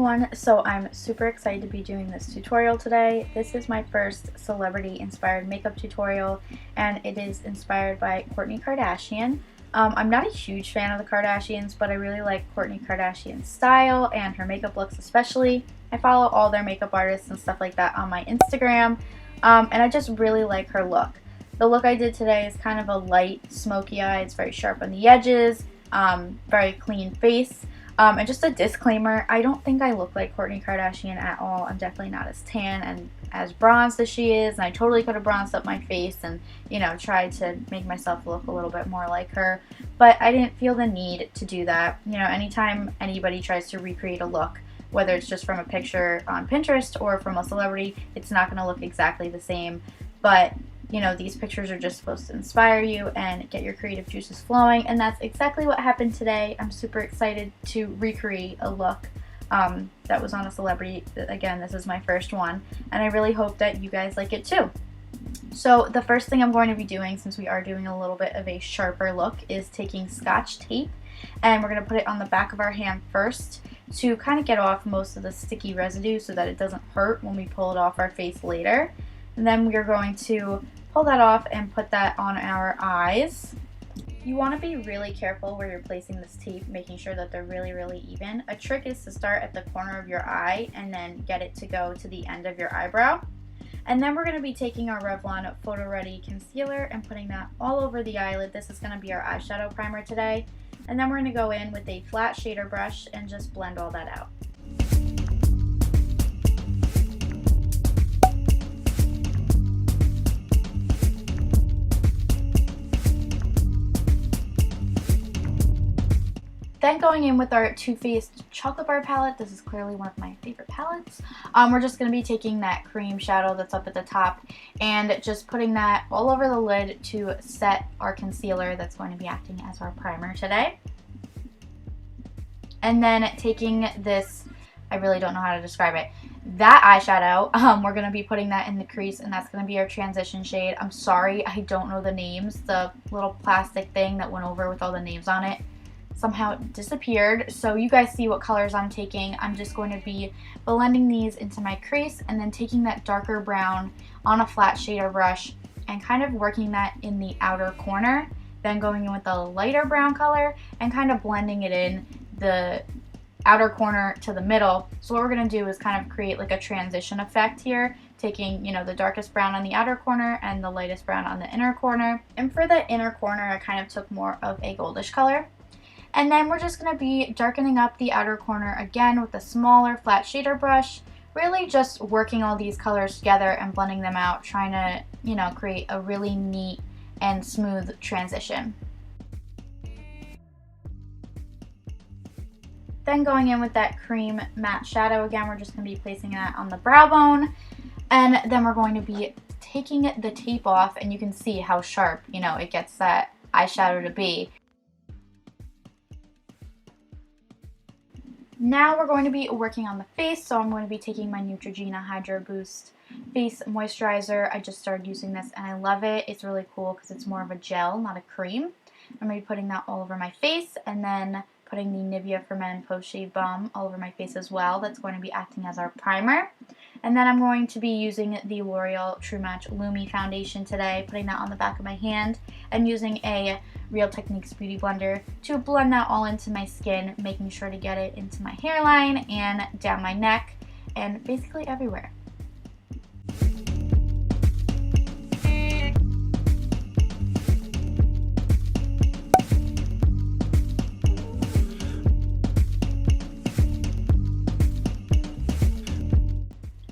everyone, so I'm super excited to be doing this tutorial today. This is my first celebrity inspired makeup tutorial and it is inspired by Kourtney Kardashian. I'm not a huge fan of the Kardashians, but I really like Kourtney Kardashian's style and her makeup looks especially. I follow all their makeup artists and stuff like that on my Instagram, and I just really like her look. The look I did today is kind of a light smoky eye. It's very sharp on the edges, very clean face. And just a disclaimer, I don't think I look like Kourtney Kardashian at all. I'm definitely not as tan and as bronzed as she is, and I totally could have bronzed up my face and, you know, tried to make myself look a little bit more like her, but I didn't feel the need to do that. You know, anytime anybody tries to recreate a look, whether it's just from a picture on Pinterest or from a celebrity, it's not going to look exactly the same, but you know, these pictures are just supposed to inspire you and get your creative juices flowing, and that's exactly what happened today. I'm super excited to recreate a look that was on a celebrity. Again, this is my first one, and I really hope that you guys like it too. So the first thing I'm going to be doing, since we are doing a little bit of a sharper look, is taking Scotch Tape, and we're going to put it on the back of our hand first to kind of get off most of the sticky residue so that it doesn't hurt when we pull it off our face later. And then we are going to pull that off and put that on our eyes. You want to be really careful where you're placing this tape, making sure that they're really even. A trick is to start at the corner of your eye and then get it to go to the end of your eyebrow. And then we're going to be taking our Revlon Photoready concealer and putting that all over the eyelid. This is going to be our eyeshadow primer today. And then we're going to go in with a flat shader brush and just blend all that out. Then going in with our Too Faced Chocolate Bar palette. This is clearly one of my favorite palettes. We're just going to be taking that cream shadow that's up at the top and just putting that all over the lid to set our concealer that's going to be acting as our primer today. And then taking this, I really don't know how to describe it, that eyeshadow, we're going to be putting that in the crease, and that's going to be our transition shade. I'm sorry, I don't know the names. The little plastic thing that went over with all the names on it somehow disappeared, so you guys see what colors I'm taking. I'm just going to be blending these into my crease and then taking that darker brown on a flat shader brush and kind of working that in the outer corner, then going in with the lighter brown color and kind of blending it in the outer corner to the middle. So what we're going to do is kind of create like a transition effect here, taking, you know, the darkest brown on the outer corner and the lightest brown on the inner corner. And for the inner corner, I kind of took more of a goldish color. And then we're just going to be darkening up the outer corner again with a smaller flat shader brush, really just working all these colors together and blending them out, trying to, you know, create a really neat and smooth transition. Then going in with that cream matte shadow again, we're just going to be placing that on the brow bone, and then we're going to be taking the tape off, and you can see how sharp, you know, it gets that eyeshadow to be. Now we're going to be working on the face, so I'm going to be taking my Neutrogena Hydro Boost Face Moisturizer. I just started using this and I love it. It's really cool because it's more of a gel, not a cream. I'm going to be putting that all over my face and then putting the Nivea for Men Post Shave Balm all over my face as well. That's going to be acting as our primer. And then I'm going to be using the L'Oreal True Match Lumi foundation today, putting that on the back of my hand and using a Real Techniques Beauty Blender to blend that all into my skin, making sure to get it into my hairline and down my neck and basically everywhere.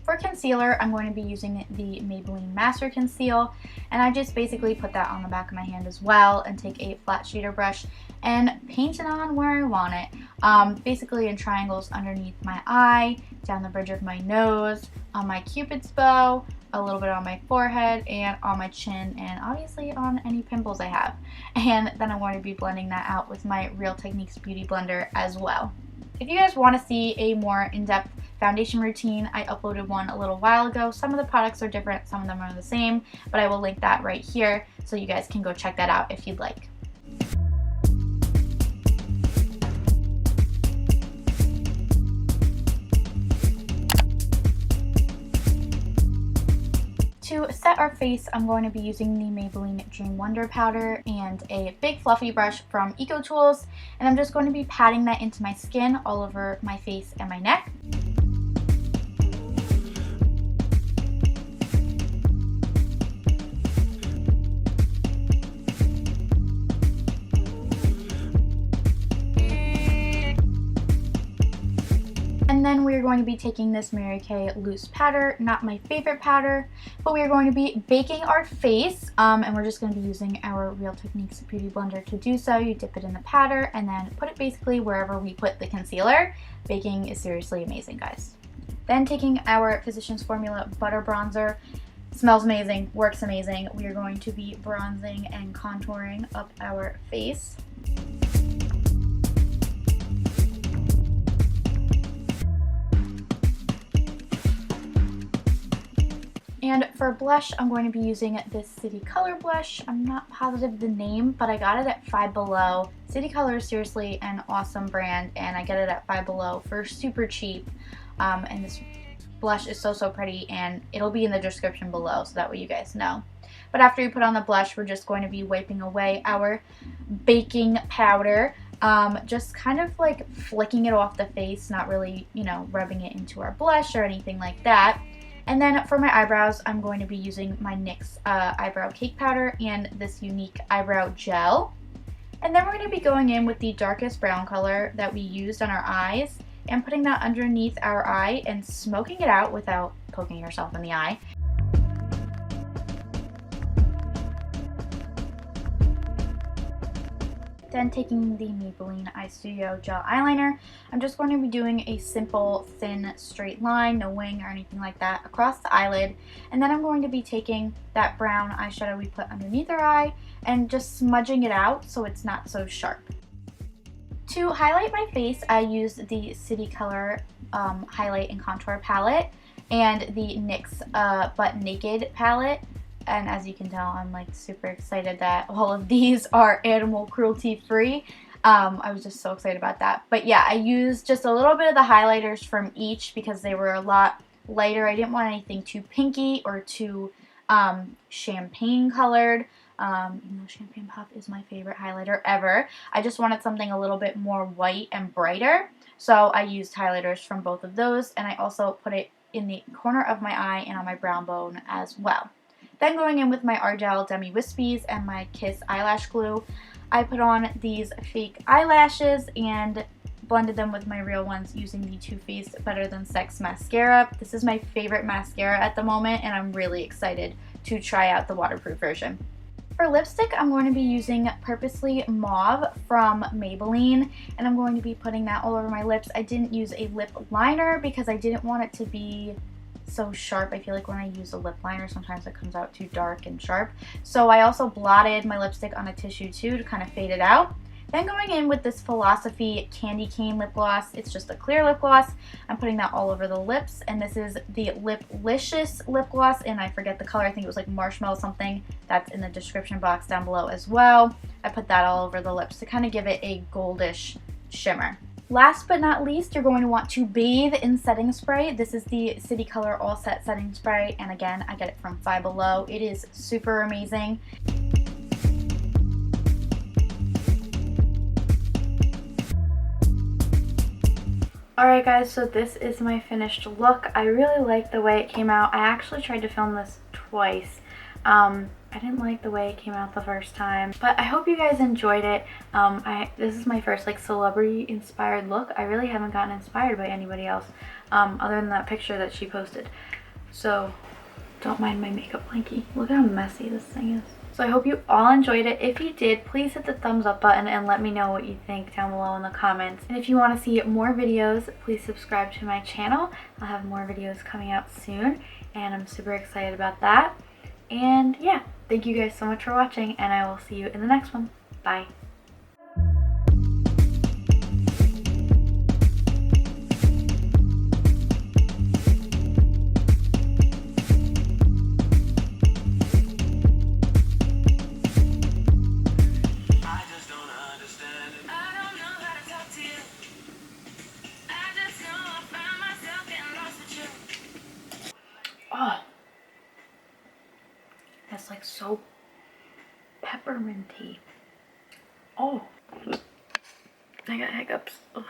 For concealer, I'm going to be using the Maybelline Master Conceal, and I just basically put that on the back of my hand as well and take a flat shader brush and paint it on where I want it, basically in triangles underneath my eye, down the bridge of my nose, on my cupid's bow, a little bit on my forehead, and on my chin, and obviously on any pimples I have. And then I'm going to be blending that out with my Real Techniques Beauty Blender as well. If you guys want to see a more in-depth foundation routine, I uploaded one a little while ago. Some of the products are different, some of them are the same, but I will link that right here so you guys can go check that out if you'd like. To set our face, I'm going to be using the Maybelline Dream Wonder powder and a big fluffy brush from EcoTools, and I'm just going to be patting that into my skin all over my face and my neck. And then we're going to be taking this Mary Kay loose powder, not my favorite powder, but we are going to be baking our face, and we're just going to be using our Real Techniques Beauty Blender to do so. You dip it in the powder and then put it basically wherever we put the concealer. Baking is seriously amazing, guys. Then taking our Physicians Formula Butter Bronzer, smells amazing, works amazing. We are going to be bronzing and contouring up our face. And for blush, I'm going to be using this City Color blush. I'm not positive the name, but I got it at Five Below. City Color is seriously an awesome brand, and I get it at Five Below for super cheap. And this blush is so pretty, and it'll be in the description below, so that way you guys know. But after you put on the blush, we're just going to be wiping away our baking powder. Just kind of like flicking it off the face, not really, you know, rubbing it into our blush or anything like that. And then for my eyebrows, I'm going to be using my NYX eyebrow cake powder and this Unique eyebrow gel. And then we're going to be going in with the darkest brown color that we used on our eyes and putting that underneath our eye and smoking it out without poking yourself in the eye. Then taking the Maybelline Eye Studio Gel Eyeliner, I'm just going to be doing a simple, thin, straight line, no wing or anything like that, across the eyelid. And then I'm going to be taking that brown eyeshadow we put underneath our eye and just smudging it out so it's not so sharp. To highlight my face, I used the City Color Highlight and Contour Palette and the NYX Butt Naked palette. And as you can tell, I'm like super excited that all of these are animal cruelty free. I was just so excited about that. But yeah, I used just a little bit of the highlighters from each because they were a lot lighter. I didn't want anything too pinky or too champagne colored. Even though Champagne Puff is my favorite highlighter ever. I just wanted something a little bit more white and brighter. So I used highlighters from both of those, and I also put it in the corner of my eye and on my brow bone as well. Then going in with my Ardell Demi Wispies and my Kiss eyelash glue, I put on these fake eyelashes and blended them with my real ones using the Too Faced Better Than Sex mascara. This is my favorite mascara at the moment, and I'm really excited to try out the waterproof version. For lipstick, I'm going to be using Purposely Mauve from Maybelline, and I'm going to be putting that all over my lips. I didn't use a lip liner because I didn't want it to be so sharp. I feel like when I use a lip liner, sometimes it comes out too dark and sharp. So I also blotted my lipstick on a tissue too to kind of fade it out. Then going in with this Philosophy Candy Cane lip gloss. It's just a clear lip gloss. I'm putting that all over the lips, and this is the Liplicious lip gloss, and I forget the color. I think it was like marshmallow something. That's in the description box down below as well. I put that all over the lips to kind of give it a goldish shimmer. Last but not least, you're going to want to bathe in setting spray. This is the City Color All Set Setting Spray, and again, I get it from Five Below. It is super amazing. Alright guys, so this is my finished look. I really like the way it came out. I actually tried to film this twice. I didn't like the way it came out the first time, but I hope you guys enjoyed it. This is my first like celebrity inspired look. I really haven't gotten inspired by anybody else other than that picture that she posted. So don't mind my makeup blankie. Look how messy this thing is. So I hope you all enjoyed it. If you did, please hit the thumbs up button and let me know what you think down below in the comments. And if you want to see more videos, please subscribe to my channel. I'll have more videos coming out soon, and I'm super excited about that. And yeah, thank you guys so much for watching, and I will see you in the next one. Bye. Oh. like so pepperminty. Oh, I got hiccups. Ugh.